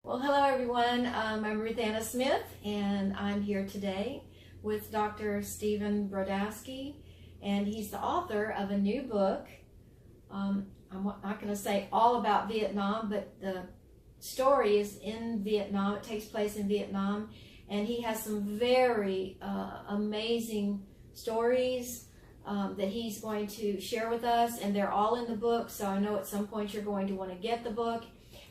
Well, hello everyone. I'm Ruth Anna Smith, and I'm here today with Dr. Stephen Brodowski, and he's the author of a new book. I'm not going to say all about Vietnam, but the story is in Vietnam. It takes place in Vietnam, and he has some very amazing stories that he's going to share with us, and they're all in the book, so I know at some point you're going to want to get the book.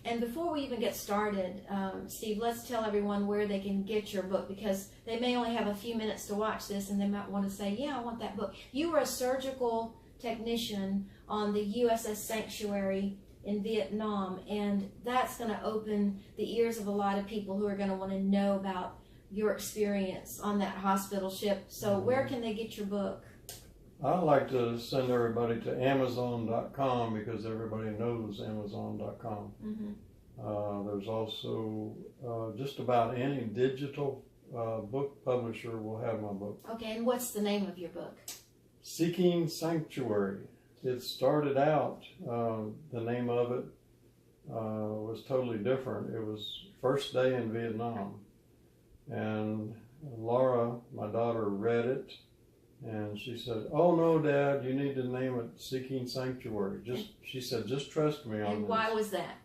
And before we even get started, Steve, let's tell everyone where they can get your book, because they may only have a few minutes to watch this and they might want to say, yeah, I want that book. You were a surgical technician on the USS Sanctuary in Vietnam, and that's going to open the ears of a lot of people who are going to want to know about your experience on that hospital ship. So where can they get your book? I like to send everybody to Amazon.com because everybody knows Amazon.com. Mm-hmm. There's also just about any digital book publisher will have my book. Okay, and what's the name of your book? Seeking Sanctuary. It started out, the name of it was totally different. It was First Day in Vietnam. And Laura, my daughter, read it. And she said, "Oh no, Dad, you need to name it Seeking Sanctuary." She said, "Just trust me on this." And why was that?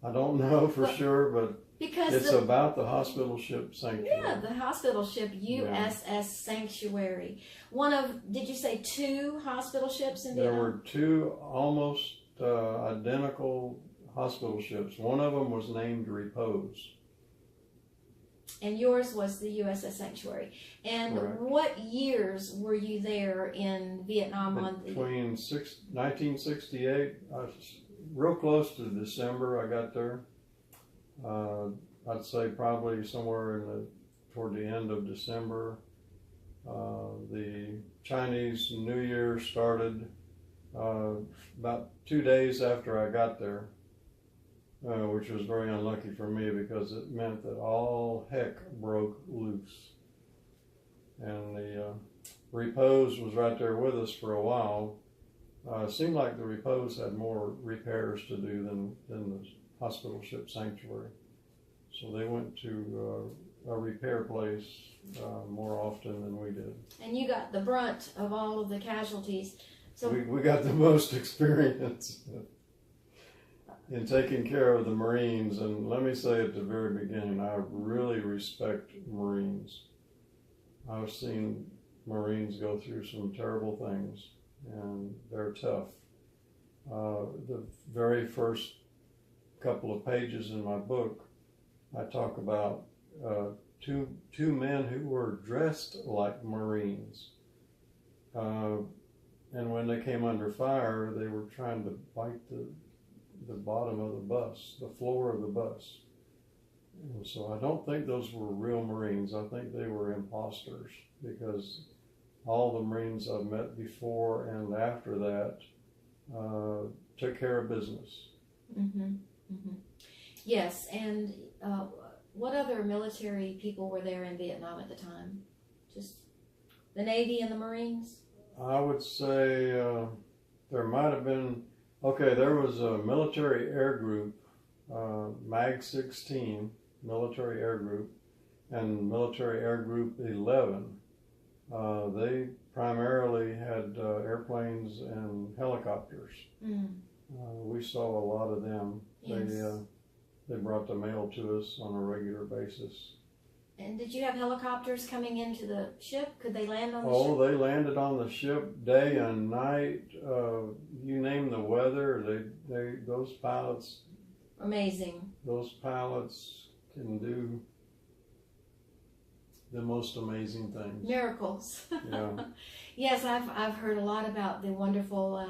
I don't know for sure, but because it's about the hospital ship Sanctuary. Yeah, the hospital ship USS Sanctuary. Did you say two hospital ships in Vietnam? There were two almost identical hospital ships. One of them was named Repose. And yours was the USS Sanctuary. And Correct. What years were you there in Vietnam? Between 1968, real close to December I got there. I'd say probably somewhere toward the end of December. The Chinese New Year started about 2 days after I got there. Which was very unlucky for me because it meant that all heck broke loose. And the Repose was right there with us for a while. It seemed like the Repose had more repairs to do than the hospital ship Sanctuary. So they went to a repair place more often than we did. And you got the brunt of all of the casualties. So we got the most experience in taking care of the Marines. And let me say at the very beginning, I really respect Marines. I've seen Marines go through some terrible things, and they're tough. The very first couple of pages in my book, I talk about two men who were dressed like Marines. And when they came under fire, they were trying to bite the bottom of the bus, the floor of the bus. And so I don't think those were real Marines. I think they were imposters, because all the Marines I've met before and after that took care of business. Mm-hmm. Mm-hmm. Yes, and what other military people were there in Vietnam at the time? Just the Navy and the Marines? I would say there might have been. Okay, there was a military air group, MAG-16, military air group, and military air group 11. They primarily had airplanes and helicopters. Mm. We saw a lot of them. Yes. They brought the mail to us on a regular basis. And did you have helicopters coming into the ship? Could they land on the ship? Oh, they landed on the ship day and night. You name the weather, those pilots. Amazing. Those pilots can do the most amazing things. Miracles. Yeah. Yes, I've heard a lot about the wonderful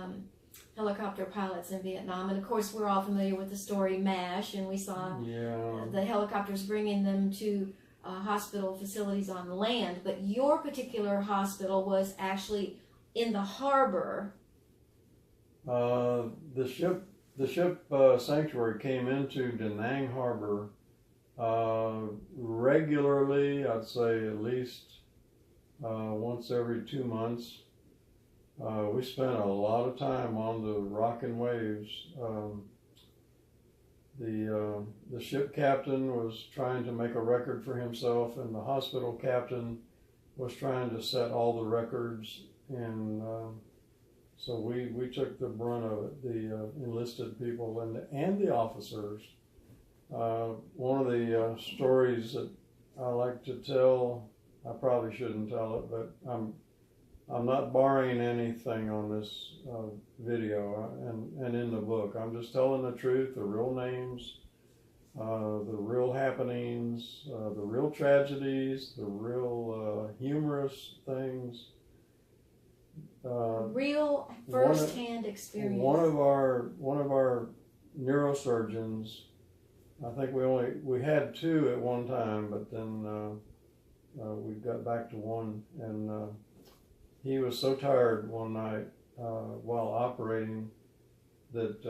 helicopter pilots in Vietnam, and of course we're all familiar with the story MASH, and we saw the helicopters bringing them to hospital facilities on land. But your particular hospital was actually in the harbor. The ship Sanctuary came into Da Nang Harbor regularly. I'd say at least once every 2 months. We spent a lot of time on the rocking waves. The ship captain was trying to make a record for himself, and the hospital captain was trying to set all the records, and so we took the brunt of it, the enlisted people and the officers. One of the stories that I like to tell, I probably shouldn't tell it, but I'm not borrowing anything on this video and in the book. I'm just telling the truth, the real names, the real happenings, the real tragedies, the real humorous things. Real first-hand experience. One of our neurosurgeons, I think we had two at one time, but then we got back to one, and he was so tired one night while operating that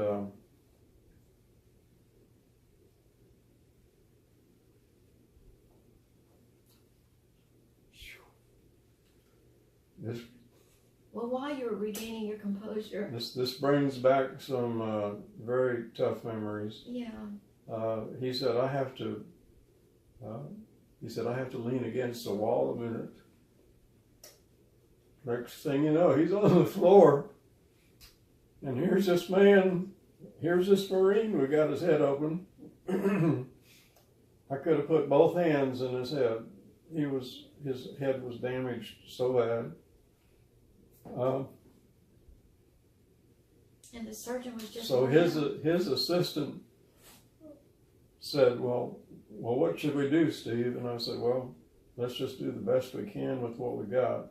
well, while you were regaining your composure. This brings back some very tough memories. Yeah. He said I have to lean against the wall a minute. Next thing you know, he's on the floor, and here's this man, here's this Marine. We got his head open. I could have put both hands in his head. His head was damaged so bad. And the surgeon was just. So his assistant said, well, what should we do, Steve? And I said, well, let's just do the best we can with what we got.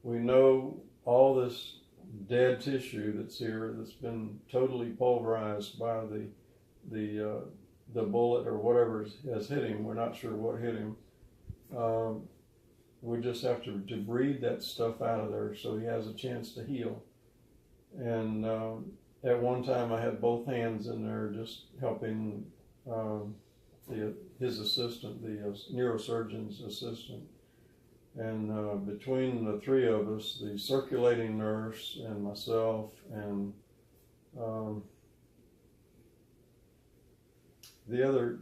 We know all this dead tissue that's here that's been totally pulverized by the bullet or whatever has hit him. We're not sure what hit him. We just have to debride that stuff out of there so he has a chance to heal. And at one time I had both hands in there just helping his assistant, the neurosurgeon's assistant. And between the three of us, the circulating nurse and myself and the other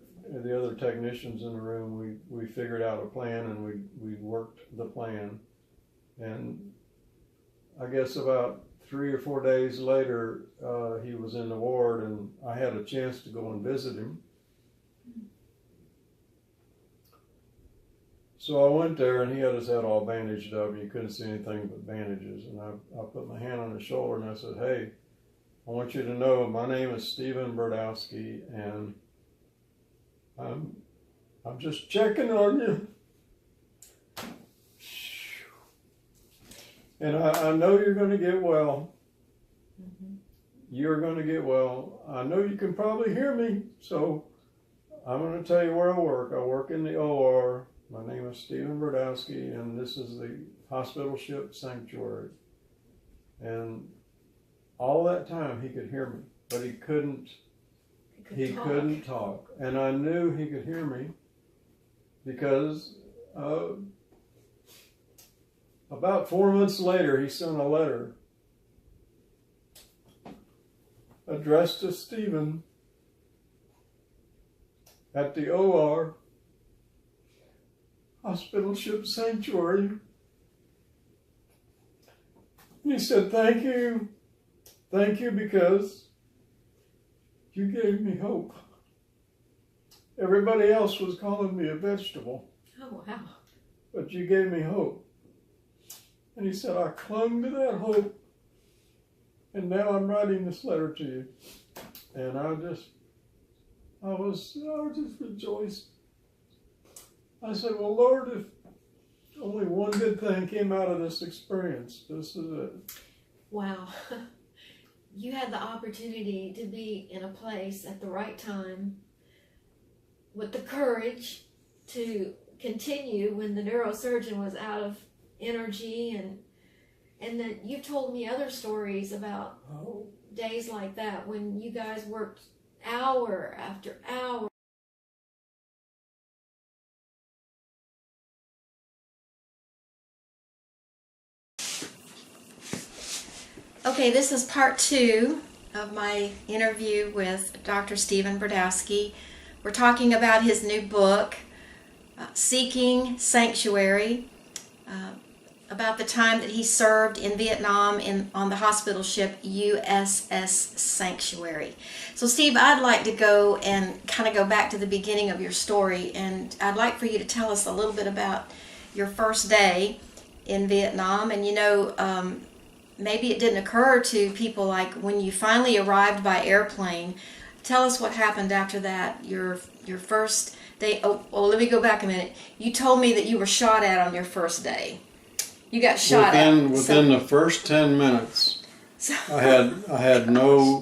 technicians in the room, we figured out a plan, and we worked the plan. And I guess about 3 or 4 days later, he was in the ward, and I had a chance to go and visit him. So I went there, and he had his head all bandaged up, and you couldn't see anything but bandages. And I put my hand on his shoulder, and I said, hey, I want you to know my name is Stephen Brodowski, and I'm just checking on you. And I know you're going to get well. Mm-hmm. You're going to get well. I know you can probably hear me, so I'm going to tell you where I work. I work in the OR. My name is Stephen Brodowski, and this is the hospital ship Sanctuary. And all that time he could hear me, but he couldn't talk. And I knew he could hear me because about 4 months later, he sent a letter addressed to Stephen at the OR, Hospital Ship Sanctuary. And he said, thank you because you gave me hope. Everybody else was calling me a vegetable. Oh, wow. But you gave me hope. And he said, I clung to that hope, and now I'm writing this letter to you. And I was just rejoiced. I said, well, Lord, if only one good thing came out of this experience, this is it. Wow. You had the opportunity to be in a place at the right time with the courage to continue when the neurosurgeon was out of energy, and then you've told me other stories about days like that when you guys worked hour after hour. Okay, this is part 2 of my interview with Dr. Stephen Brodowski. We're talking about his new book, Seeking Sanctuary, about the time that he served in Vietnam on the hospital ship USS Sanctuary. So Steve, I'd like to go and kind of go back to the beginning of your story, and I'd like for you to tell us a little bit about your first day in Vietnam. And maybe it didn't occur to people, like when you finally arrived by airplane. Tell us what happened after that, your first day. Oh, let me go back a minute. You told me that you were shot at on your first day. You got shot within the first 10 minutes. I had no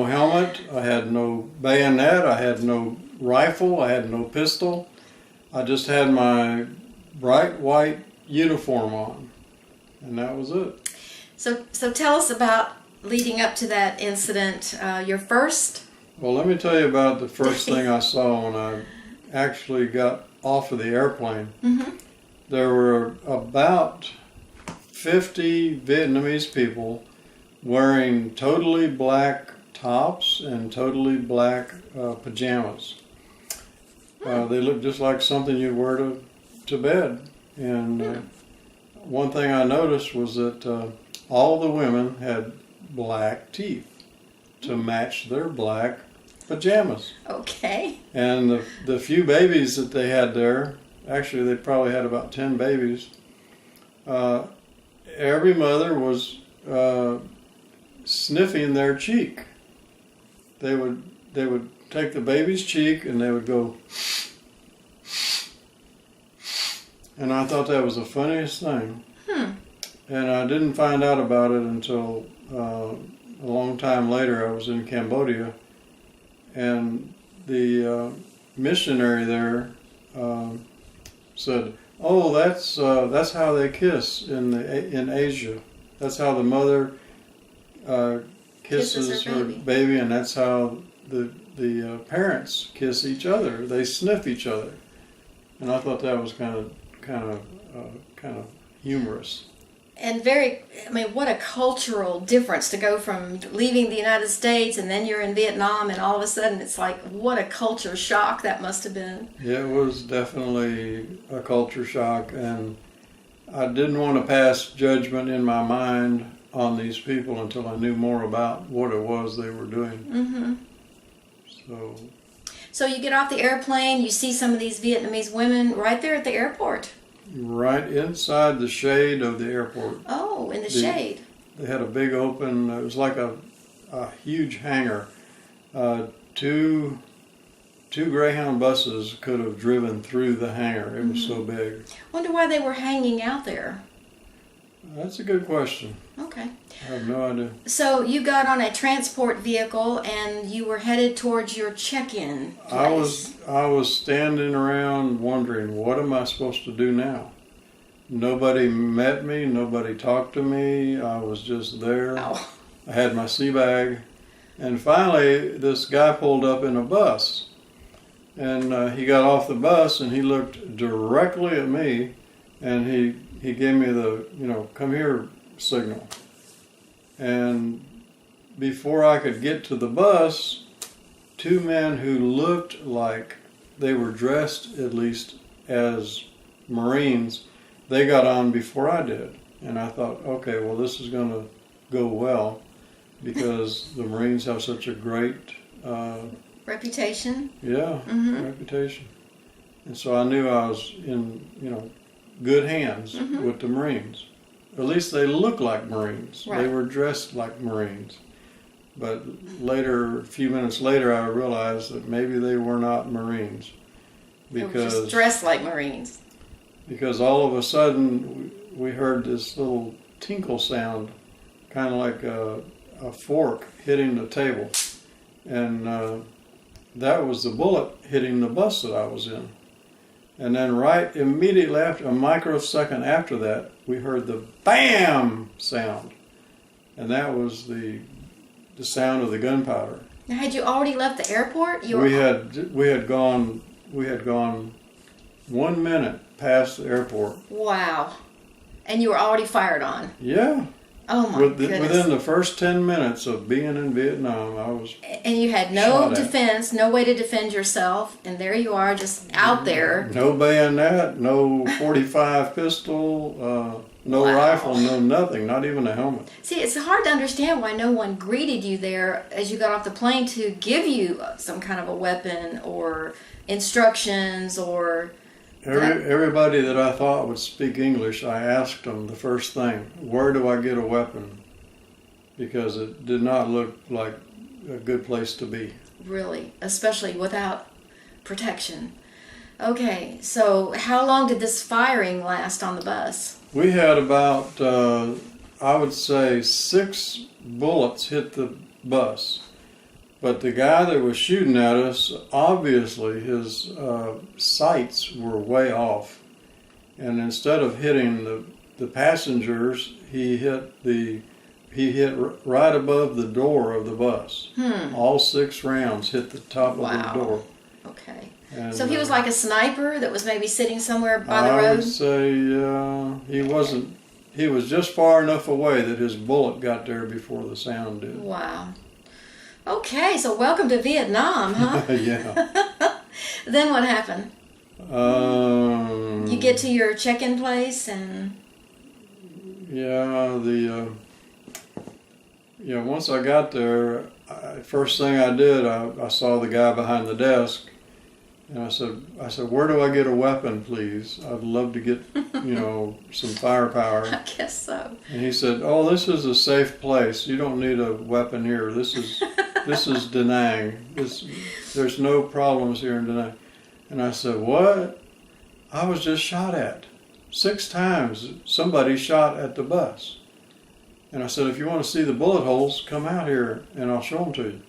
helmet. I had no bayonet. I had no rifle. I had no pistol. I just had my bright white uniform on, and that was it. So tell us about leading up to that incident. Your first. Well, let me tell you about the first thing I saw when I actually got off of the airplane. Mm-hmm. There were about 50 Vietnamese people wearing totally black tops and totally black pajamas. They looked just like something you'd wear to bed. And one thing I noticed was that all the women had black teeth to match their black pajamas. Okay. And the few babies that they had there, actually they probably had about 10 babies, every mother was sniffing their cheek. They would take the baby's cheek and they would go, and I thought that was the funniest thing. And I didn't find out about it until a long time later. I was in Cambodia, and the missionary there said, "Oh, that's how they kiss in Asia. That's how the mother kisses her baby, and that's how the parents kiss each other. They sniff each other." And I thought that was kind of humorous. And what a cultural difference to go from leaving the United States and then you're in Vietnam, and all of a sudden it's like, what a culture shock that must have been. Yeah, it was definitely a culture shock, and I didn't want to pass judgment in my mind on these people until I knew more about what it was they were doing. Mm-hmm. So you get off the airplane, you see some of these Vietnamese women right there at the airport. Right inside the shade of the airport. Oh, in the shade. They had a big open, it was like a huge hangar. Two Greyhound buses could have driven through the hangar. It was so big. Wonder why they were hanging out there. That's a good question. Okay. I have no idea. So you got on a transport vehicle and you were headed towards your check-in place. I was standing around wondering, what am I supposed to do now? Nobody met me. Nobody talked to me. I was just there. Oh. I had my sea bag. And finally, this guy pulled up in a bus. And he got off the bus and he looked directly at me, and he gave me the, come here signal. And before I could get to the bus, two men who looked like they were dressed at least as Marines, they got on before I did. And I thought, okay, well, this is going to go well, because the Marines have such a great reputation. Yeah, reputation. And so I knew I was in, good hands with the Marines. At least they looked like Marines. Right. They were dressed like Marines. But later, a few minutes later, I realized that maybe they were not Marines. They were just dressed like Marines. Because all of a sudden, we heard this little tinkle sound, kind of like a fork hitting the table. And that was the bullet hitting the bus that I was in. And then right immediately after, a microsecond after that, we heard the BAM sound. And that was the sound of the gunpowder. Now, had you already left the airport? We had gone 1 minute past the airport. Wow. And you were already fired on. Yeah. Oh my goodness. Within the first 10 minutes of being in Vietnam, I was And you had no defense, no way to defend yourself, and there you are, just out there. No bayonet, no .45 pistol, no rifle, no nothing, not even a helmet. See, it's hard to understand why no one greeted you there as you got off the plane to give you some kind of a weapon or instructions or... Everybody that I thought would speak English, I asked them the first thing, where do I get a weapon? Because it did not look like a good place to be. Really, especially without protection. Okay, so how long did this firing last on the bus? We had about, I would say, 6 bullets hit the bus. But the guy that was shooting at us, obviously his sights were way off. And instead of hitting the passengers, he hit right above the door of the bus. All 6 rounds hit the top of the door. Okay. And, so he was like a sniper that was maybe sitting somewhere by the road? I would say he wasn't. He was just far enough away that his bullet got there before the sound did. Wow. Okay, so welcome to Vietnam, huh? Yeah. Then what happened? You get to your check-in place and... Yeah, once I got there, first thing I did, I saw the guy behind the desk, and I said, where do I get a weapon, please? I'd love to get, some firepower. I guess so. And he said, oh, this is a safe place. You don't need a weapon here. This is Da Nang. There's no problems here in Da Nang. And I said, what? I was just shot at. 6 times somebody shot at the bus. And I said, if you want to see the bullet holes, come out here and I'll show them to you.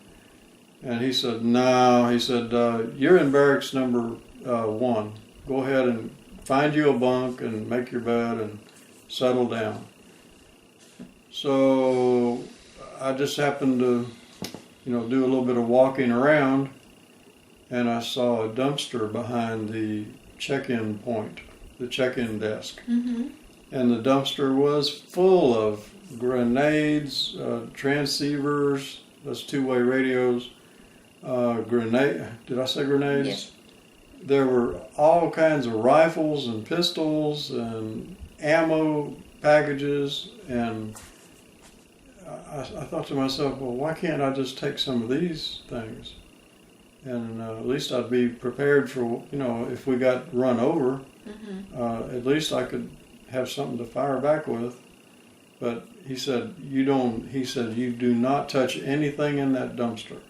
And he said, no. He said, you're in barracks number 1. Go ahead and find you a bunk and make your bed and settle down. So I just happened to, do a little bit of walking around, and I saw a dumpster behind the check-in point, the check-in desk. Mm-hmm. And the dumpster was full of grenades, transceivers, that's 2-way radios, did I say grenades? Yes. There were all kinds of rifles and pistols and ammo packages, and I thought to myself, well, why can't I just take some of these things? And at least I'd be prepared for, if we got run over, at least I could have something to fire back with. But he said, you do not touch anything in that dumpster.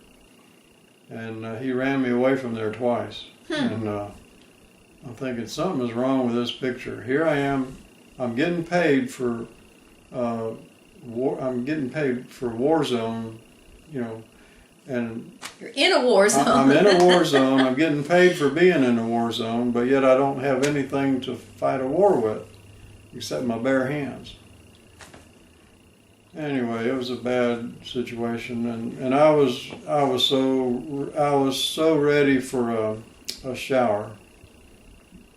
And he ran me away from there twice. And I'm thinking something is wrong with this picture. Here I am, I'm getting paid for war zone, and you're in a war zone. I'm in a war zone. I'm getting paid for being in a war zone, but yet I don't have anything to fight a war with, except my bare hands. Anyway, it was a bad situation, and I was so ready for a shower,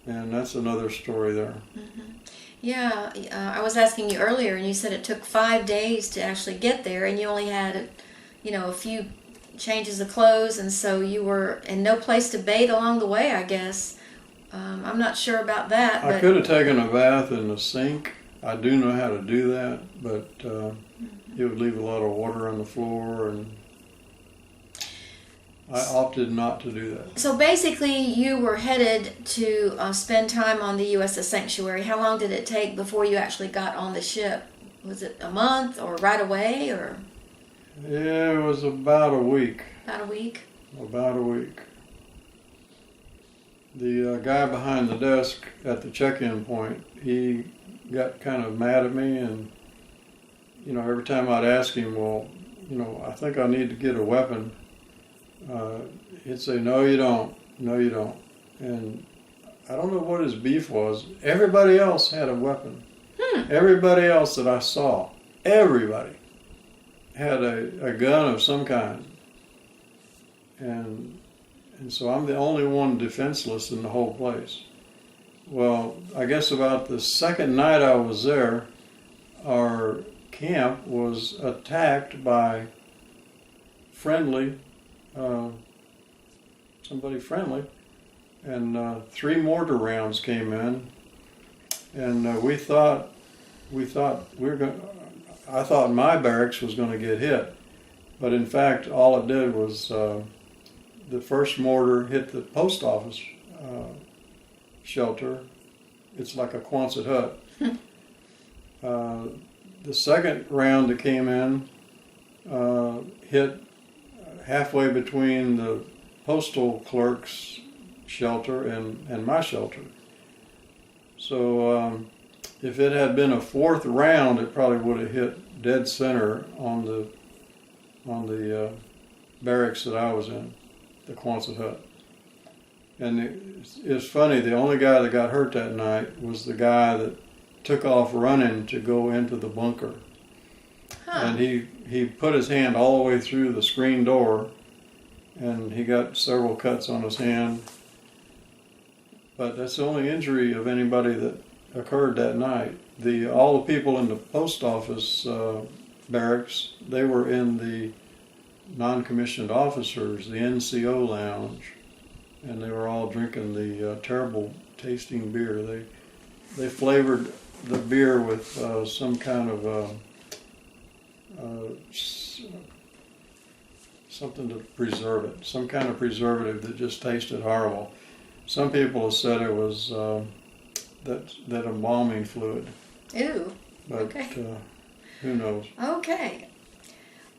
and that's another story there. Mm-hmm. Yeah, I was asking you earlier, and you said it took 5 days to actually get there, and you only had, a few changes of clothes, and so you were in no place to bathe along the way, I guess. I'm not sure about that. I could have taken a bath in the sink. I do know how to do that, but it would leave a lot of water on the floor, and I opted not to do that. So basically, you were headed to spend time on the USS Sanctuary. How long did it take before you actually got on the ship? Was it a month or right away, or? Yeah, it was about a week. About a week? About a week. The guy behind the desk at the check-in point, he got kind of mad at me, and every time I'd ask him, well, I think I need to get a weapon, he'd say, no you don't, and I don't know what his beef was. Everybody else had a weapon. Everybody else that I saw, everybody had a gun of some kind, and so I'm the only one defenseless in the whole place. Well, I guess about the second night I was there, our camp was attacked by somebody friendly, and 3 mortar rounds came in, and I thought my barracks was going to get hit, but in fact all it did was the first mortar hit the post office shelter. It's like a Quonset hut. The second round that came in hit halfway between the postal clerk's shelter and my shelter. So if it had been a 4th round, it probably would have hit dead center on the barracks that I was in, the Quonset hut. And it's funny, the only guy that got hurt that night was the guy that took off running to go into the bunker. And he put his hand all the way through the screen door, and he got several cuts on his hand. But that's the only injury of anybody that occurred that night. All the people in the post office barracks, they were in the non-commissioned officers, the NCO lounge, and they were all drinking the terrible tasting beer. They flavored the beer with some kind of something to preserve it, some kind of preservative that just tasted horrible. Some people have said it was that embalming fluid. Ew. But okay. Who knows? Okay.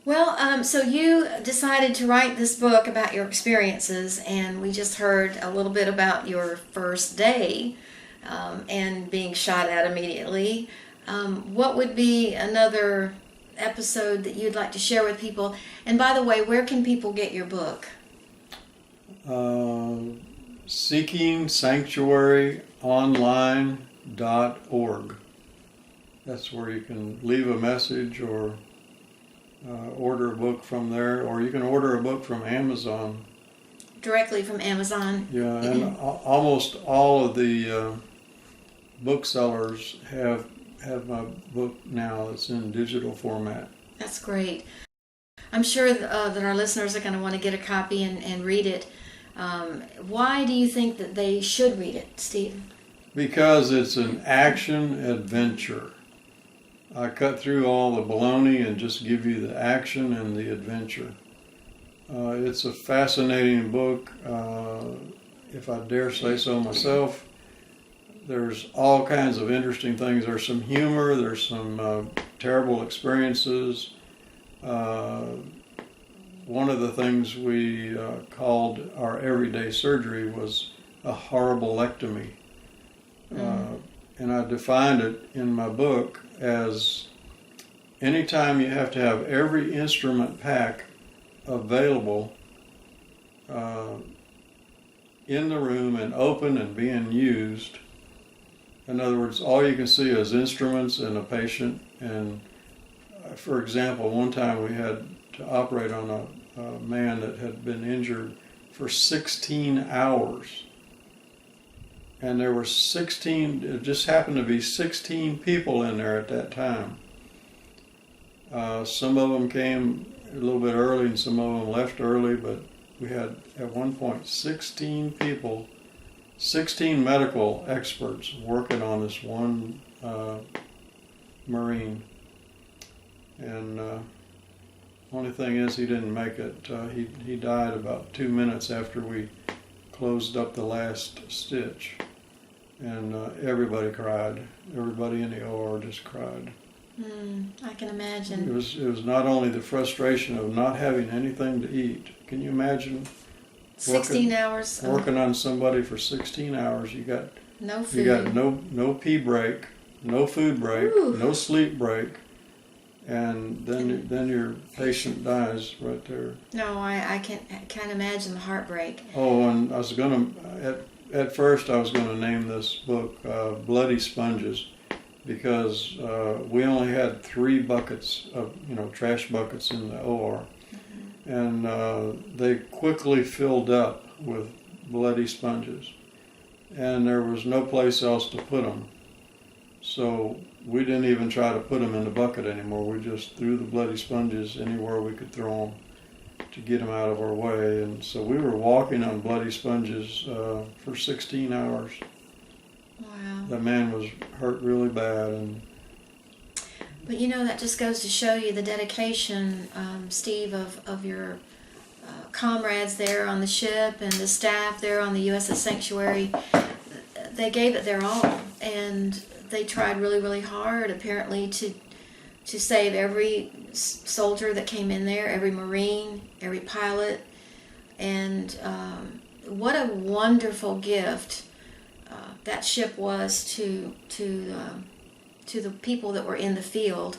Well, so you decided to write this book about your experiences, and we just heard a little bit about your first day and being shot at immediately. What would be another episode that you'd like to share with people? And by the way, where can people get your book? SeekingSanctuaryOnline.org. That's where you can leave a message or order a book from there, or you can order a book from Amazon. Directly from Amazon? Yeah, and almost all of the booksellers have my book now that's in digital format. That's great. I'm sure that our listeners are going to want to get a copy and read it. Why do you think that they should read it, Steve? Because it's an action adventure. I cut through all the baloney and just give you the action and the adventure. It's a fascinating book, if I dare say so myself. There's all kinds of interesting things. There's some humor, there's some terrible experiences. One of the things we called our everyday surgery was a horribilectomy. And I defined it in my book as anytime you have to have every instrument pack available in the room and open and being used. In other words, all you can see is instruments and a patient. And for example, one time we had to operate on a man that had been injured for 16 hours. And there were 16, it just happened to be 16 people in there at that time. Some of them came a little bit early and some of them left early, but we had at one point 16 people, 16 medical experts working on this one Marine. And only thing is he didn't make it. He died about 2 minutes after we closed up the last stitch. And everybody cried. Everybody in the OR just cried. I can imagine. It was not only the frustration of not having anything to eat. Can you imagine 16 hours working on somebody for 16 hours? You got no food. You got no pee break, no food break, no sleep break, and then your patient dies right there. No, I can't imagine the heartbreak. Oh, and I was gonna at first I was going to name this book Bloody Sponges, because we only had 3 buckets of trash buckets in the OR, and they quickly filled up with bloody sponges, and there was no place else to put them. So we didn't even try to put them in the bucket anymore. We just threw the bloody sponges anywhere we could throw them to get them out of our way. And so we were walking on bloody sponges for 16 hours. Wow. That man was hurt really bad. But that just goes to show you the dedication, Steve, of your comrades there on the ship and the staff there on the USS Sanctuary. They gave it their all, and they tried really, really hard, apparently, to save every soldier that came in there, every Marine, every pilot. And what a wonderful gift that ship was to the people that were in the field.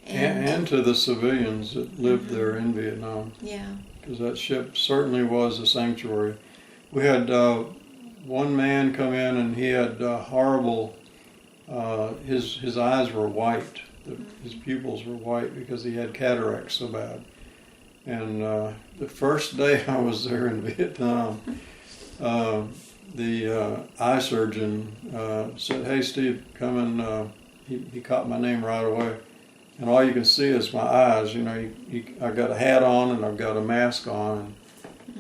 And to the civilians that lived there in Vietnam. Yeah. Because that ship certainly was a sanctuary. We had one man come in, and he had horrible, his eyes were white. His pupils were white because he had cataracts so bad. And the first day I was there in Vietnam, the eye surgeon said, "Hey, Steve, come and," he caught my name right away. And all you can see is my eyes. I got a hat on and I've got a mask on.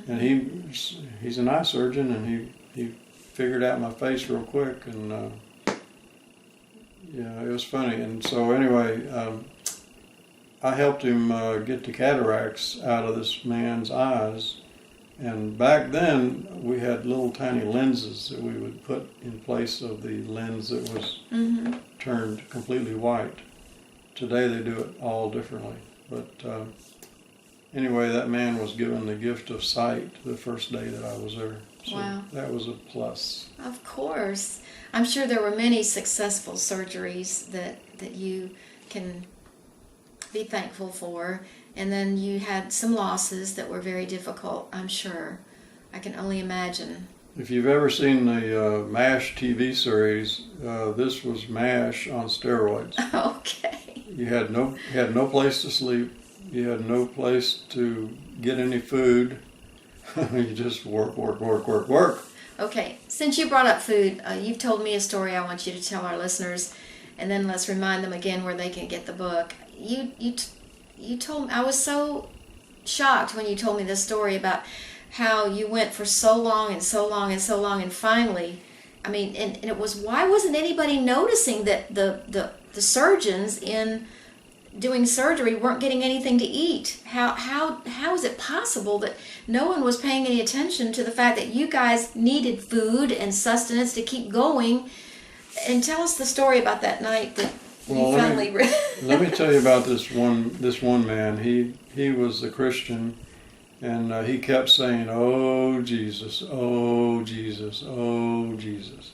And he's an eye surgeon, and he figured out my face real quick. And yeah, it was funny. And so anyway, I helped him get the cataracts out of this man's eyes. And back then, we had little tiny lenses that we would put in place of the lens that was turned completely white. Today they do it all differently. But anyway, that man was given the gift of sight the first day that I was there. So wow. That was a plus. Of course. I'm sure there were many successful surgeries that you can be thankful for. And then you had some losses that were very difficult, I'm sure. I can only imagine. If you've ever seen the MASH TV series, this was MASH on steroids. Okay. You had no place to sleep. You had no place to get any food. You just work. Okay. Since you brought up food, you've told me a story I want you to tell our listeners, and then let's remind them again where they can get the book. You told me, I was so shocked when you told me this story about how you went for so long and so long and so long, and finally, I mean, and it was, why wasn't anybody noticing that the surgeons in doing surgery weren't getting anything to eat? How is it possible that no one was paying any attention to the fact that you guys needed food and sustenance to keep going? And tell us the story about that night that you finally... Let me tell you about this one man. He was a Christian, and he kept saying, "Oh Jesus, oh Jesus, oh Jesus."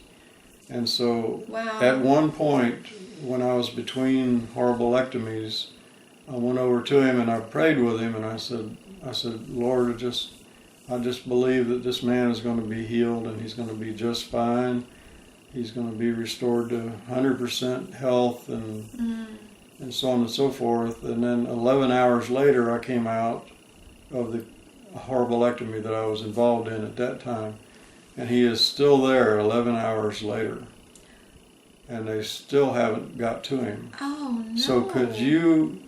And so wow. At one point, when I was between horribilectomies, I went over to him and I prayed with him, and I said, "Lord, I just believe that this man is going to be healed, and he's going to be just fine. He's going to be restored to 100% health," and so on and so forth. And then 11 hours later, I came out of the horribilectomy that I was involved in at that time, and he is still there 11 hours later, and they still haven't got to him. Oh no! So could you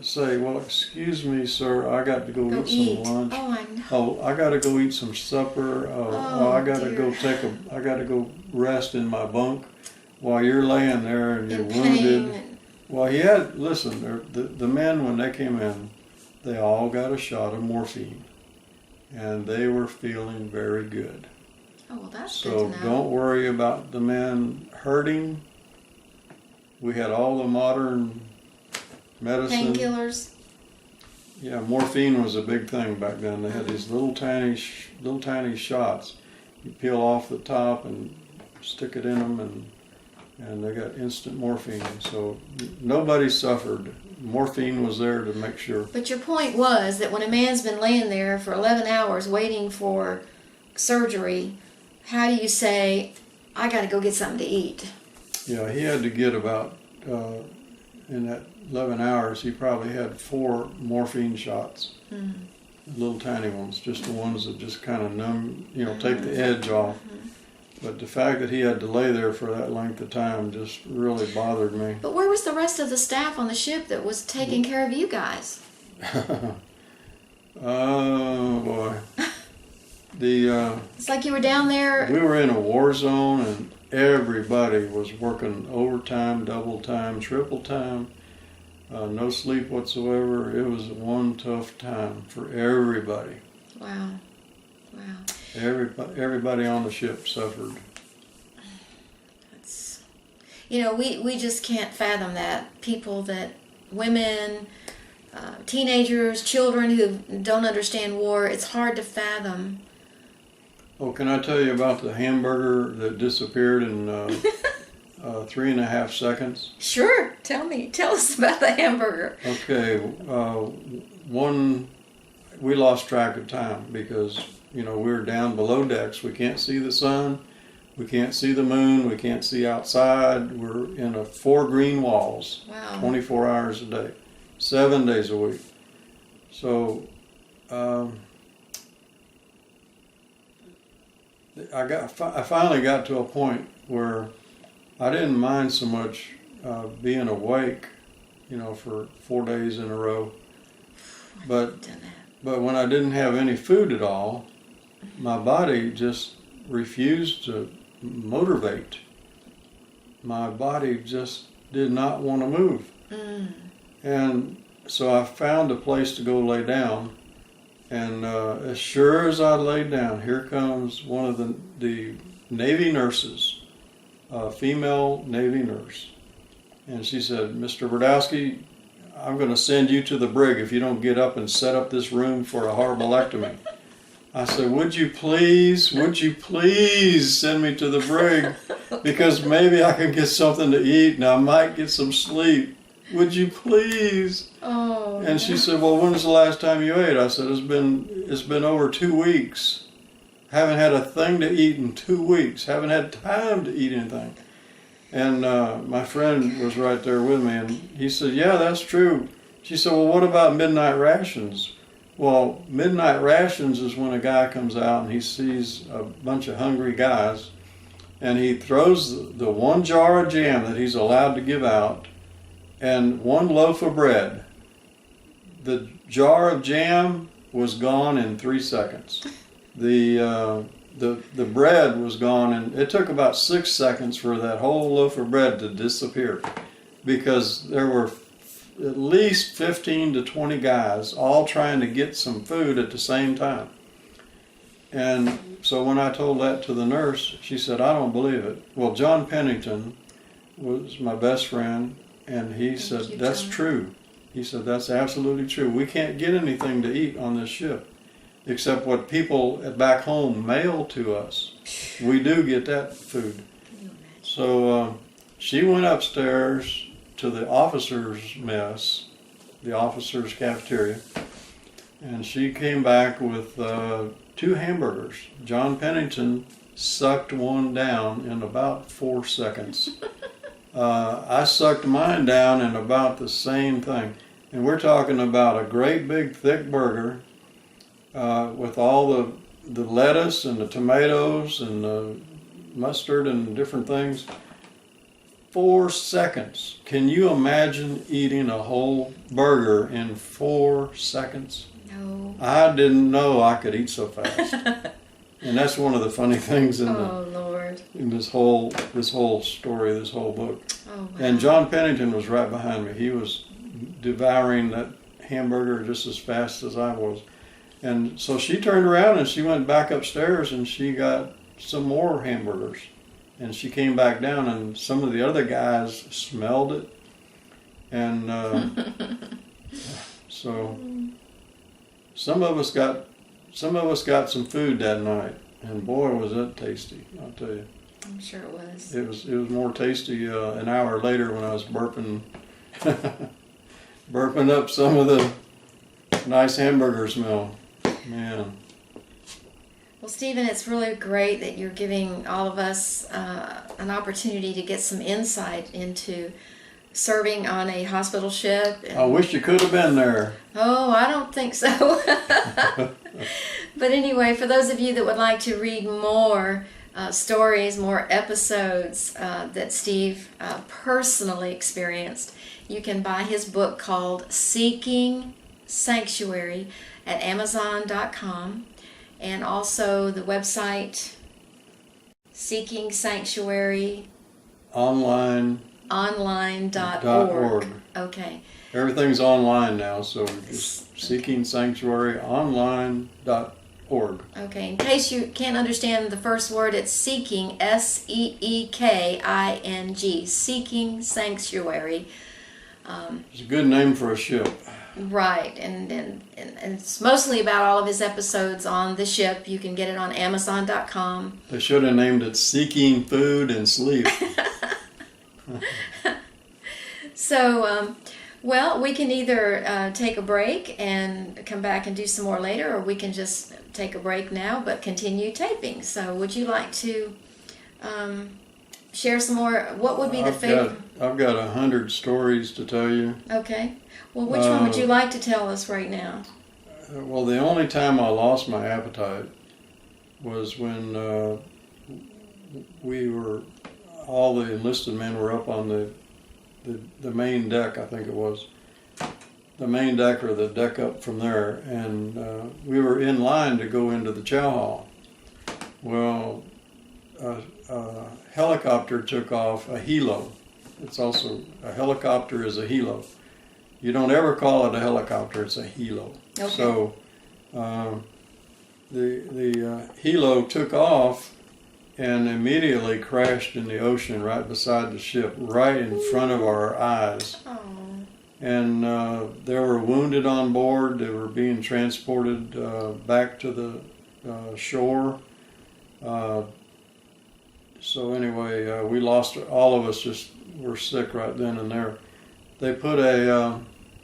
say, "Well, excuse me, sir, I got to go eat some lunch. Oh, I know. Oh, I got to go eat some supper. I got to go rest in my bunk while you're laying there and you're wounded." Well, he had, listen, the men, when they came in, they all got a shot of morphine, and they were feeling very good. Oh, well, that's good to know. So don't worry about the men hurting. We had all the modern medicine. Painkillers. Yeah, morphine was a big thing back then. They had these little tiny shots. You peel off the top and stick it in them, and they got instant morphine. So nobody suffered. Morphine was there to make sure. But your point was that when a man's been laying there for 11 hours waiting for surgery, how do you say, "I got to go get something to eat"? Yeah, he had to get about, in that 11 hours, he probably had 4 morphine shots. Little tiny ones, just the ones that just kind of numb, take the edge off. But the fact that he had to lay there for that length of time just really bothered me. But where was the rest of the staff on the ship that was taking care of you guys? Oh boy. It's like you were down there. We were in a war zone, and everybody was working overtime, double time, triple time, no sleep whatsoever. It was one tough time for everybody. Wow. Everybody on the ship suffered. That's, we just can't fathom that. Women, teenagers, children who don't understand war, it's hard to fathom. Oh, can I tell you about the hamburger that disappeared in 3.5 seconds? Sure, tell us about the hamburger. Okay, we lost track of time because we were down below decks. We can't see the sun, we can't see the moon, we can't see outside. We're in 4 green walls. Wow. 24 hours a day, 7 days a week. So I finally got to a point where I didn't mind so much being awake, for 4 days in a row. But when I didn't have any food at all, my body just refused to motivate. My body just did not want to move. And so I found a place to go lay down. And as sure as I laid down, here comes one of the Navy nurses, a female Navy nurse. And she said, "Mr. Brodowski, I'm going to send you to the brig if you don't get up and set up this room for a herbectomy." I said, would you please send me to the brig, because maybe I can get something to eat and I might get some sleep. Would you please? Oh. And she said, well, when was the last time you ate? I said, it's been over 2 weeks. Haven't had a thing to eat in 2 weeks. Haven't had time to eat anything. And my friend was right there with me, and he said, yeah, that's true. She said, well, what about midnight rations? Well, midnight rations is when a guy comes out and he sees a bunch of hungry guys, and he throws the 1 jar of jam that he's allowed to give out and 1 loaf of bread. The jar of jam was gone in 3 seconds. The bread was gone, and it took about 6 seconds for that whole loaf of bread to disappear, because there were at least 15 to 20 guys all trying to get some food at the same time. And so when I told that to the nurse, she said, I don't believe it. Well, John Pennington was my best friend, and he said, that's true. He said, that's absolutely true. We can't get anything to eat on this ship except what people back home mail to us. We do get that food. So she went upstairs to the officers' mess, the officers' cafeteria, and she came back with 2 hamburgers. John Pennington sucked one down in about 4 seconds. I sucked mine down in about the same thing. And we're talking about a great big thick burger with all the lettuce and the tomatoes and the mustard and different things. 4 seconds. Can you imagine eating a whole burger in 4 seconds? No. I didn't know I could eat so fast. And that's one of the funny things in Lord. In this whole story, this whole book. Oh, wow. And John Pennington was right behind me. He was devouring that hamburger just as fast as I was. And so she turned around and she went back upstairs and she got some more hamburgers. And she came back down, and some of the other guys smelled it. And so some of us got some food that night, and boy, was it tasty! I'll tell you. I'm sure it was. It was more tasty an hour later when I was burping up some of the nice hamburger smell. Man. Well, Stephen, it's really great that you're giving all of us an opportunity to get some insight into serving on a hospital ship. I wish you could have been there. Oh, I don't think so. But anyway, for those of you that would like to read more stories, more episodes that Steve personally experienced, you can buy his book called Seeking Sanctuary at Amazon.com, and also the website Seeking Sanctuary online.org. Okay. Everything's online now, so just Seeking Sanctuary online.org. Okay. In case you can't understand the first word, it's seeking, SEEKING, Seeking Sanctuary. It's a good name for a ship. Right, and it's mostly about all of his episodes on the ship. You can get it on Amazon.com. They should have named it Seeking Food and Sleep. So, well, we can either take a break and come back and do some more later, or we can just take a break now but continue taping. So would you like to share some more? What would be the favorite? I've got 100 stories to tell you. Okay. Well, which one would you like to tell us right now? Well, the only time I lost my appetite was when all the enlisted men were up on the main deck, I think it was. The main deck or the deck up from there, and we were in line to go into the chow hall. Well, a helicopter took off, a helo. It's also, a helicopter is a helo. You don't ever call it a helicopter, it's a helo. Okay. So the helo took off and immediately crashed in the ocean right beside the ship, right in front of our eyes. Oh. And there were wounded on board. They were being transported back to the shore. So anyway, we lost, all of us just were sick right then and there. They put a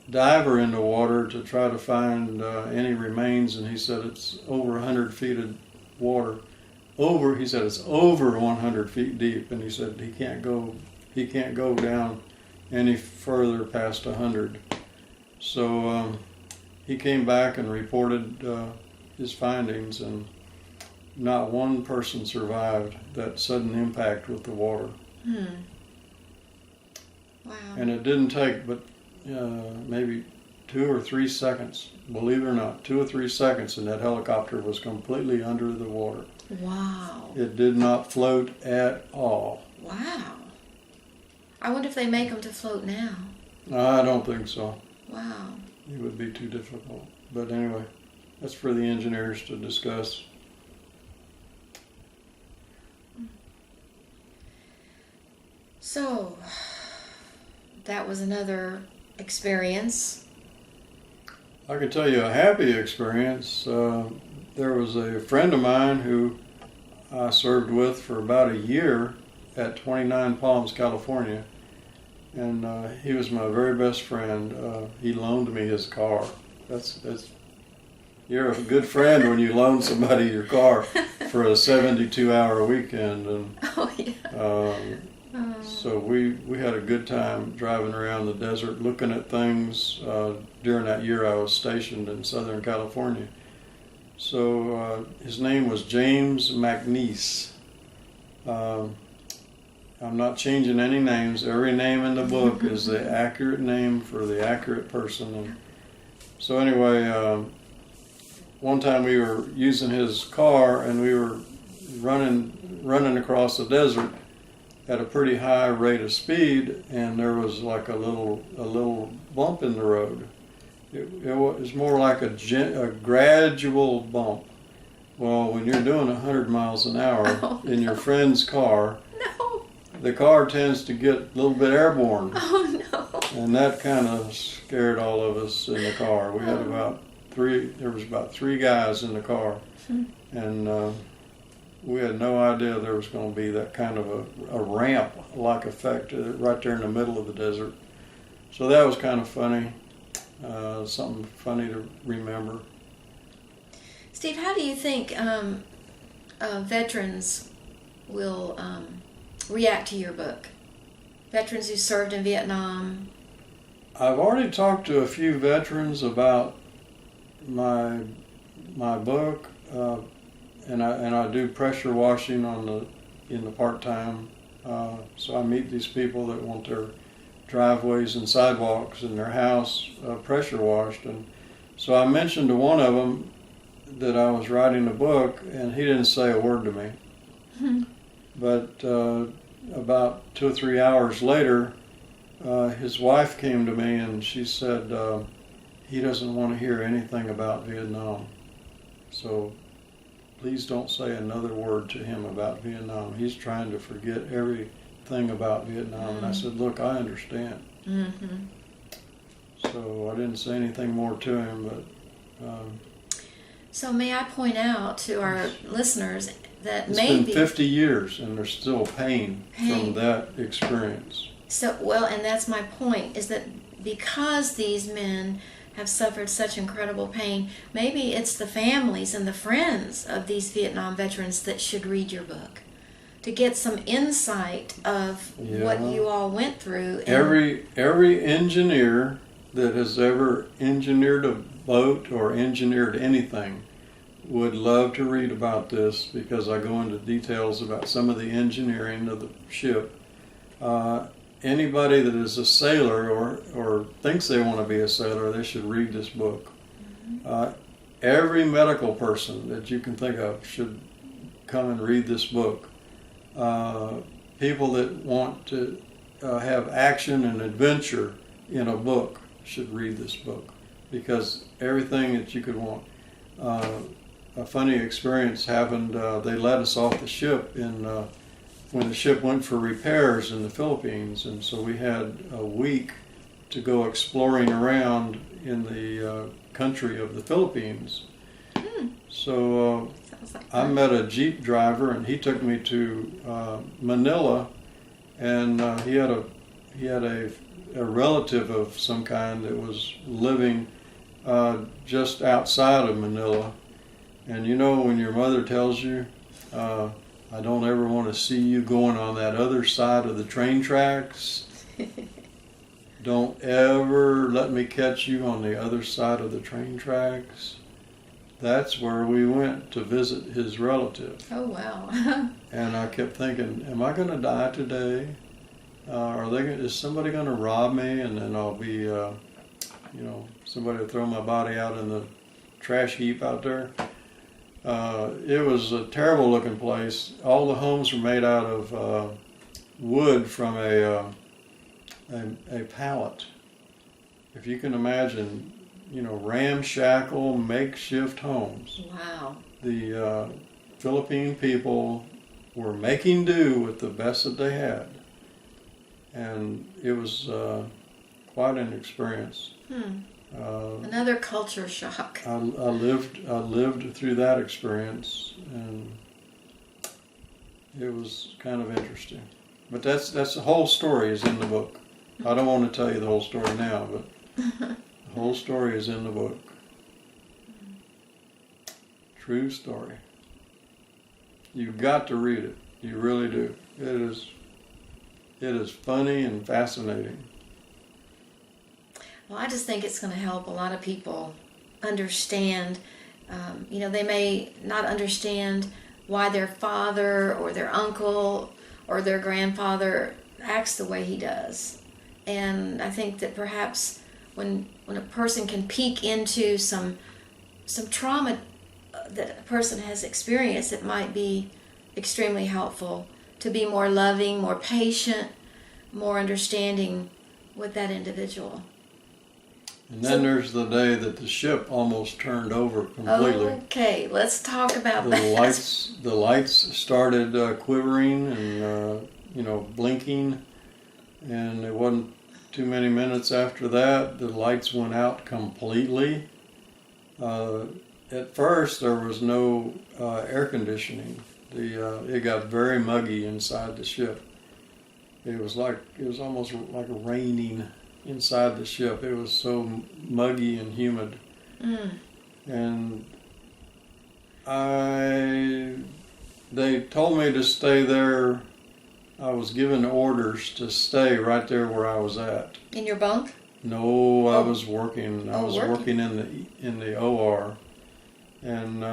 diver in the water to try to find any remains, and he said it's over 100 feet of water. He said it's over 100 feet deep, and he said he can't go down any further past 100. So he came back and reported his findings, and not one person survived that sudden impact with the water. Wow. And it didn't take but maybe 2 or 3 seconds, believe it or not, 2 or 3 seconds, and that helicopter was completely under the water. Wow. It did not float at all. Wow. I wonder if they make them to float now. I don't think so. Wow. It would be too difficult. But anyway, that's for the engineers to discuss. So, that was another experience. I can tell you a happy experience. There was a friend of mine who I served with for about a year at 29 Palms, California. And he was my very best friend. He loaned me his car. You're a good friend when you loan somebody your car for a 72-hour weekend. And Oh, yeah. so we had a good time driving around the desert, looking at things. During that year I was stationed in Southern California. So his name was James McNeese. I'm not changing any names. Every name in the book is the accurate name for the accurate person. And so anyway, one time we were using his car and we were running across the desert at a pretty high rate of speed, and there was like a little bump in the road. It was more like a gradual bump. Well, when you're doing 100 miles an hour in your friend's car, the car tends to get a little bit airborne. Oh, no. And that kind of scared all of us in the car. We had there was about 3 guys in the car. And we had no idea there was going to be that kind of a ramp-like effect right there in the middle of the desert. So that was kind of funny, something funny to remember. Steve, how do you think veterans will react to your book? Veterans who served in Vietnam. I've already talked to a few veterans about my book, and I do pressure washing in the part-time. So I meet these people that want their driveways and sidewalks in their house pressure washed. And so I mentioned to one of them that I was writing a book, and he didn't say a word to me. But about 2 or 3 hours later, his wife came to me and she said, he doesn't want to hear anything about Vietnam. So please don't say another word to him about Vietnam. He's trying to forget everything about Vietnam. And I said, look, I understand. So I didn't say anything more to him, but... So may I point out to our listeners that it's maybe... been 50 years and there's still pain from that experience. So, well, and that's my point, is that because these men have suffered such incredible pain, maybe it's the families and the friends of these Vietnam veterans that should read your book to get some insight of what you all went through. And every engineer that has ever engineered a boat or engineered anything would love to read about this, because I go into details about some of the engineering of the ship. Anybody that is a sailor or thinks they want to be a sailor, they should read this book. Every medical person that you can think of should come and read this book. People that want to have action and adventure in a book should read this book, because everything that you could want. A funny experience happened. They let us off the ship when the ship went for repairs in the Philippines, and so we had a week to go exploring around in the country of the Philippines. So I met a Jeep driver, and he took me to Manila, and he had a relative of some kind that was living just outside of Manila. And you know, when your mother tells you, I don't ever want to see you going on that other side of the train tracks. Don't ever let me catch you on the other side of the train tracks. That's where we went to visit his relative. Oh, wow. And I kept thinking, am I going to die today? Is somebody going to rob me, and then I'll be, somebody will throw my body out in the trash heap out there? It was a terrible looking place. All the homes were made out of wood from a pallet. If you can imagine, ramshackle makeshift homes. Wow. The Philippine people were making do with the best that they had. And it was quite an experience. Another culture shock. I lived through that experience, and it was kind of interesting. But that's the whole story is in the book. I don't want to tell you the whole story now, but the whole story is in the book. True story. You've got to read it. You really do. It is funny and fascinating. Well, I just think it's going to help a lot of people understand. They may not understand why their father or their uncle or their grandfather acts the way he does. And I think that perhaps when a person can peek into some trauma that a person has experienced, it might be extremely helpful to be more loving, more patient, more understanding with that individual. And then there's the day that the ship almost turned over completely. Okay, let's talk about that. The lights started quivering and blinking, and it wasn't too many minutes after that the lights went out completely. At first there was no air conditioning. It got very muggy inside the ship. It was almost like raining inside the ship. It was so muggy and humid. And they told me to stay there. I was given orders to stay right there where I was at. In your bunk? No, I was working. I was working in the OR, and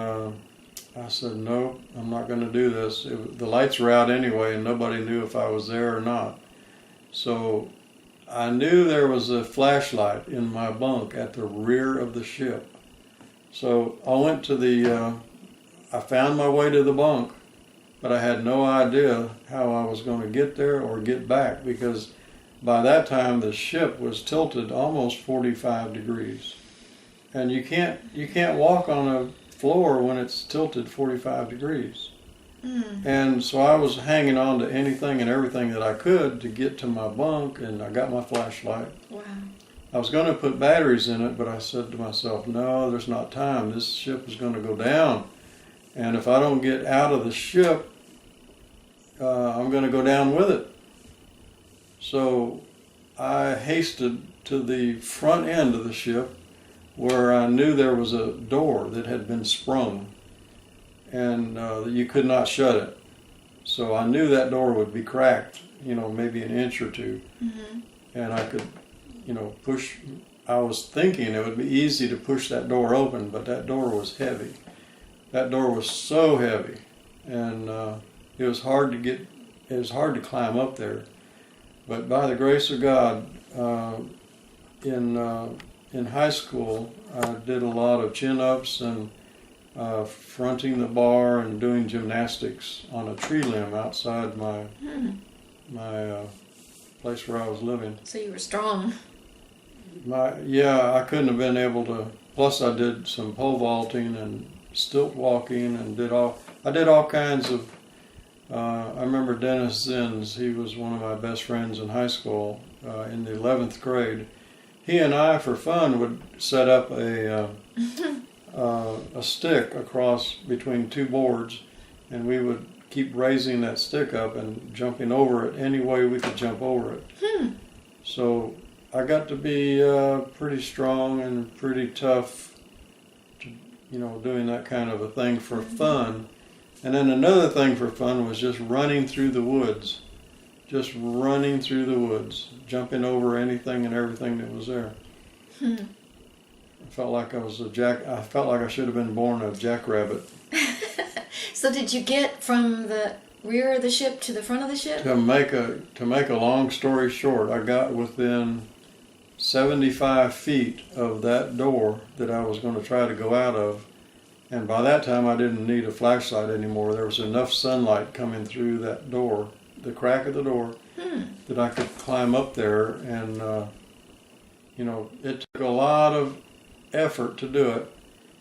I said, no, I'm not going to do this. The lights were out anyway, and nobody knew if I was there or not. So I knew there was a flashlight in my bunk at the rear of the ship. So I went to I found my way to the bunk, but I had no idea how I was going to get there or get back, because by that time the ship was tilted almost 45 degrees. And you can't walk on a floor when it's tilted 45 degrees. And so I was hanging on to anything and everything that I could to get to my bunk, and I got my flashlight. Wow. I was going to put batteries in it, but I said to myself, no, there's not time. This ship is going to go down. And if I don't get out of the ship, I'm going to go down with it. So I hasted to the front end of the ship, where I knew there was a door that had been sprung, and you could not shut it. So I knew that door would be cracked, maybe an inch or two. And I could, push. I was thinking it would be easy to push that door open, but that door was heavy. That door was so heavy, and it was hard to climb up there. But by the grace of God, in high school, I did a lot of chin-ups and fronting the bar and doing gymnastics on a tree limb outside my place where I was living. So you were strong. I couldn't have been able to. Plus, I did some pole vaulting and stilt walking, and I did all kinds of. I remember Dennis Zins. He was one of my best friends in high school. In the 11th grade, he and I, for fun, would set up a stick across between two boards, and we would keep raising that stick up and jumping over it any way we could jump over it. So I got to be pretty strong and pretty tough, doing that kind of a thing for fun. And then another thing for fun was just running through the woods. Just running through the woods, jumping over anything and everything that was there. I felt like I felt like I should have been born a jackrabbit. So did you get from the rear of the ship to the front of the ship? To make a long story short, I got within 75 feet of that door that I was going to try to go out of, and by that time I didn't need a flashlight anymore. There was enough sunlight coming through that door, the crack of the door, that I could climb up there, and it took a lot of effort to do it,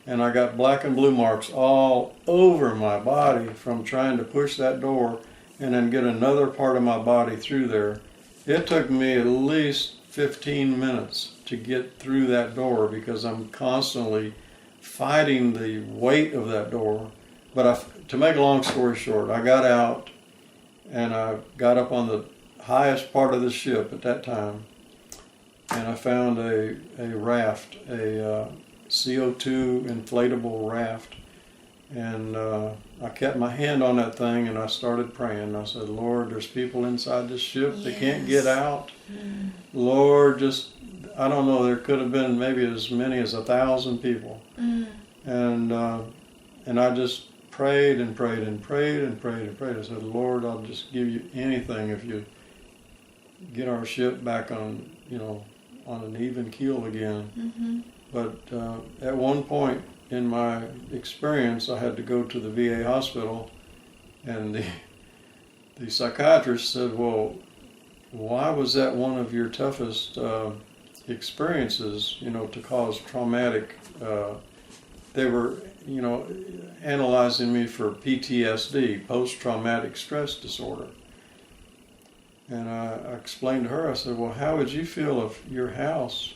and I got black and blue marks all over my body from trying to push that door and then get another part of my body through there. It took me at least 15 minutes to get through that door, because I'm constantly fighting the weight of that door. But to make a long story short, I got out, and I got up on the highest part of the ship at that time, and I found a raft, a CO2 inflatable raft, and I kept my hand on that thing, and I started praying. I said, Lord, there's people inside this ship that can't get out. Lord, just, I don't know, there could have been maybe as many as 1,000 people. And I just prayed and prayed and prayed and prayed and prayed. I said, Lord, I'll just give you anything if you get our ship back on, on an even keel again. But at one point in my experience, I had to go to the VA hospital, and the psychiatrist said, well, why was that one of your toughest experiences, to cause traumatic, they were, analyzing me for PTSD, post-traumatic stress disorder. And I explained to her, I said, well, how would you feel if your house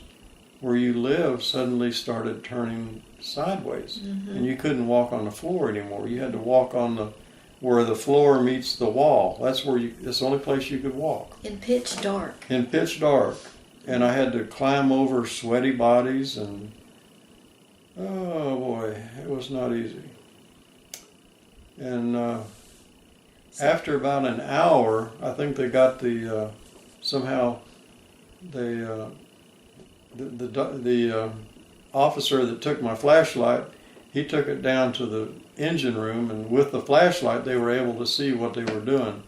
where you live suddenly started turning sideways, and you couldn't walk on the floor anymore? You had to walk on where the floor meets the wall. That's the only place you could walk. In pitch dark. In pitch dark. And I had to climb over sweaty bodies, and oh boy, it was not easy. And after about an hour, I think they got the officer that took my flashlight, he took it down to the engine room, and with the flashlight they were able to see what they were doing.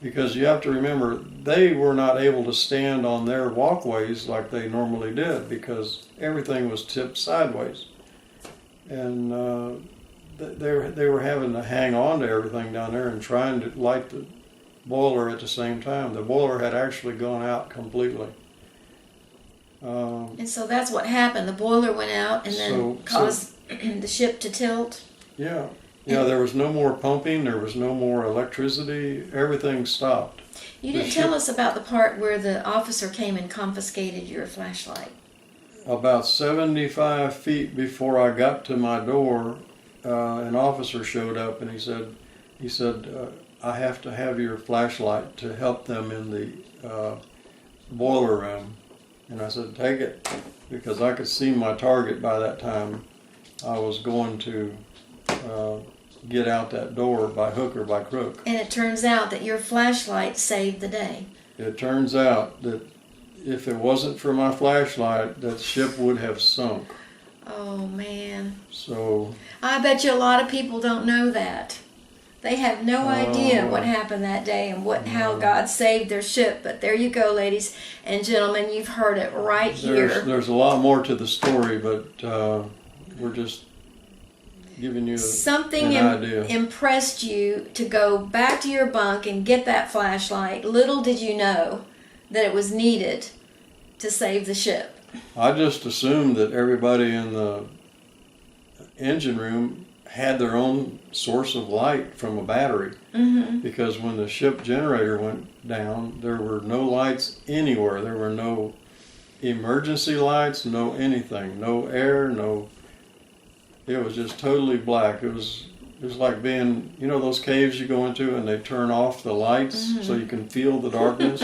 Because you have to remember, they were not able to stand on their walkways like they normally did because everything was tipped sideways. And they were having to hang on to everything down there and trying to light the boiler at the same time. The boiler had actually gone out completely. And so that's what happened. The boiler went out and then caused the ship to tilt. Yeah. Yeah, there was no more pumping, there was no more electricity, everything stopped. You didn't tell us about the part where the officer came and confiscated your flashlight. About 75 feet before I got to my door, an officer showed up and he said, I have to have your flashlight to help them in the boiler room. And I said, take it, because I could see my target by that time. I was going to get out that door by hook or by crook. And it turns out that your flashlight saved the day. It turns out that if it wasn't for my flashlight, that ship would have sunk. Oh, man. So I bet you a lot of people don't know that. They have no idea what happened that day and how God saved their ship. But there you go, ladies and gentlemen. You've heard it right here. There's a lot more to the story, but we're just giving you something an idea. Impressed you to go back to your bunk and get that flashlight. Little did you know that it was needed to save the ship. I just assumed that everybody in the engine room had their own source of light from a battery. Mm-hmm. Because when the ship generator went down, there were no lights anywhere. There were no emergency lights, no anything, no air, no. It was just totally black. It was like being, you know, those caves you go into and they turn off the lights so you can feel the darkness.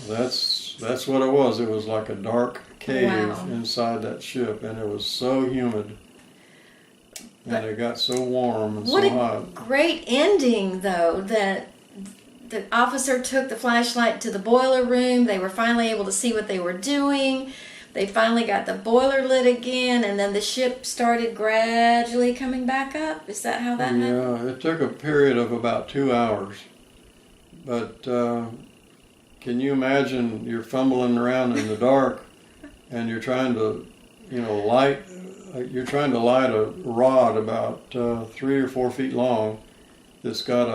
That's what it was. It was like a dark cave inside that ship, and it was so humid. And it got so warm and so hot. What a great ending, though, that the officer took the flashlight to the boiler room. They were finally able to see what they were doing. They finally got the boiler lit again, and then the ship started gradually coming back up. Is that how that happened? Yeah, it took a period of about 2 hours. But can you imagine you're fumbling around in the dark and you're trying to, light a rod about 3 or 4 feet long that's got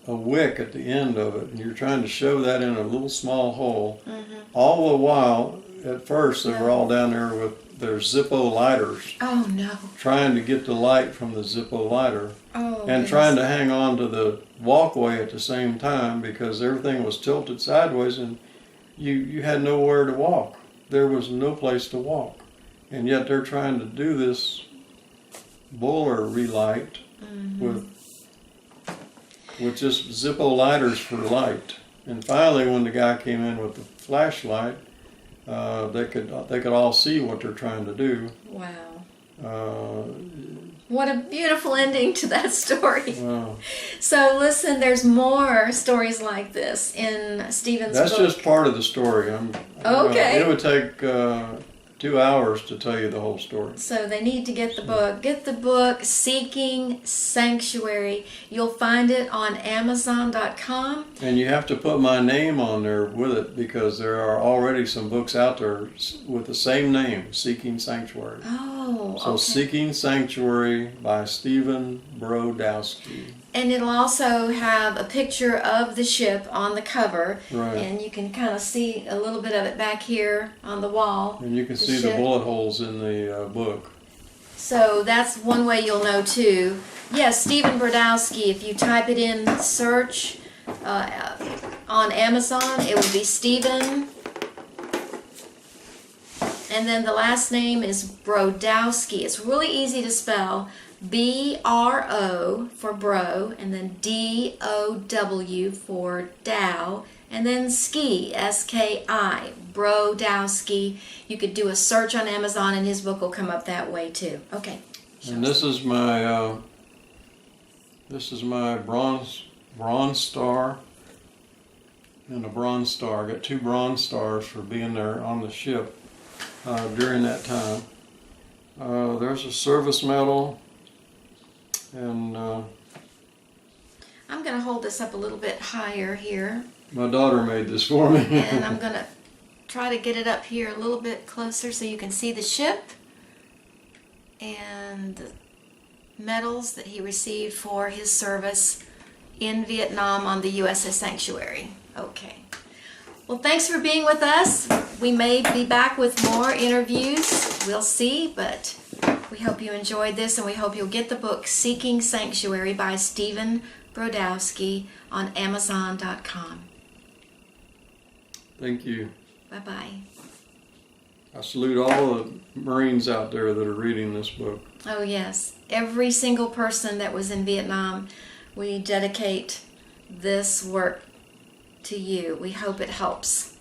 a wick at the end of it, and you're trying to shove that in a little small hole. Mm-hmm. All the while, at first, they were all down there with their Zippo lighters. Oh, no. Trying to get the light from the Zippo lighter. Oh, and trying to hang on to the walkway at the same time, because everything was tilted sideways and you had nowhere to walk. There was no place to walk. And yet they're trying to do this boiler relight with just Zippo lighters for light. And finally, when the guy came in with the flashlight, they could all see what they're trying to do. Wow. What a beautiful ending to that story. Wow. So listen, there's more stories like this in Stephen's book. That's just part of the story. Okay. It would take 2 hours to tell you the whole story. So they need to get the book. Get the book, Seeking Sanctuary. You'll find it on Amazon.com. And you have to put my name on there with it, because there are already some books out there with the same name, Seeking Sanctuary. Oh, So okay. Seeking Sanctuary by Stephen Brodowski. And it'll also have a picture of the ship on the cover. Right. And you can kind of see a little bit of it back here on the wall. And you can see the bullet holes in the book. So that's one way you'll know too. Yes, Stephen Brodowski. If you type it in search on Amazon, it will be Stephen. And then the last name is Brodowski. It's really easy to spell. B-R-O for bro, and then D-O-W for Dow, and then ski, S-K-I, Brodowski. You could do a search on Amazon, and his book will come up that way too. Okay. And this is my bronze star and a bronze star. I got 2 bronze stars for being there on the ship during that time. There's a service medal, hold this up a little bit higher here. My daughter made this for me. And I'm going to try to get it up here a little bit closer so you can see the ship and the medals that he received for his service in Vietnam on the USS Sanctuary. Okay. Well, thanks for being with us. We may be back with more interviews. We'll see, but we hope you enjoyed this, and we hope you'll get the book Seeking Sanctuary by Stephen Brodowski on Amazon.com. Thank you. Bye-bye. I salute all the Marines out there that are reading this book. Oh, yes. Every single person that was in Vietnam, we dedicate this work to you. We hope it helps.